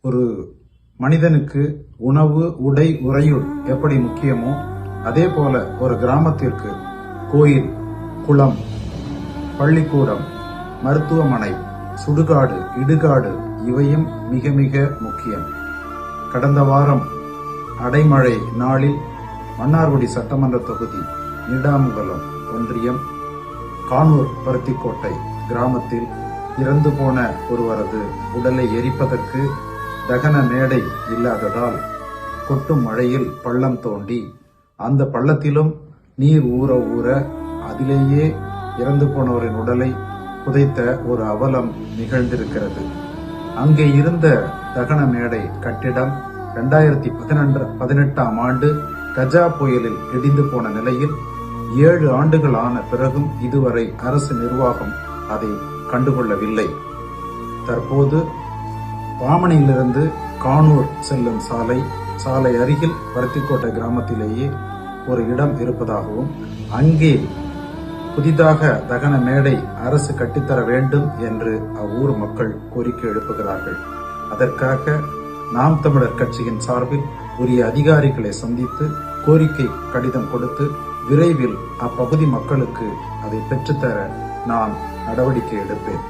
ஒரு மனிதனுக்கு உணவு, உடை, உறையுள் எப்படி முக்கியமோ அதே போல ஒரு கிராமத்திற்கு கோயில், குளம், பள்ளிக்கூடம், மருத்துவமனை, சுடுகாடு, இடுகாடு இவையும் மிக மிக முக்கியம். கடந்த வாரம் அடைமழை நாளில் மன்னார்குடி சட்டமன்ற தொகுதி நீடாமங்கலம் ஒன்றியம் கானூர் பருத்திக்கோட்டை கிராமத்தில் இறந்து போன ஒருவரது உடலை எரிப்பதற்கு தகன மேடை இல்லாததால் கொட்டும் மழையில் பள்ளம் தோண்டி அந்த பள்ளத்திலும் நீர் ஊற ஊற அதிலேயே இறந்து போனவரின் உடலை புதைத்த ஒரு அவலம் நிகழ்ந்திருக்கிறது. அங்கே இருந்த தகன மேடை கட்டிடம் 2018ஆம் ஆண்டு கஜா புயலில் இடிந்து போன நிலையில் 7 ஆண்டுகள் ஆன பிறகும் இதுவரை அரசு நிர்வாகம் அதை கண்டுகொள்ளவில்லை. தற்போது பாமனியிலிருந்து கானூர் செல்லும் சாலை அருகில் பருத்திக்கோட்டை கிராமத்திலேயே ஒரு இடம் இருப்பதாகவும் அங்கே புதிதாக தகன மேடை அரசு கட்டித்தர வேண்டும் என்று அவ்வூர் மக்கள் கோரிக்கை எழுப்புகிறார்கள். அதற்காக நாம் தமிழர் கட்சியின் சார்பில் உரிய அதிகாரிகளை சந்தித்து கோரிக்கை கடிதம் கொடுத்து விரைவில் அப்பகுதி மக்களுக்கு அதை பெற்றுத்தர நான் நடவடிக்கை எடுப்பேன்.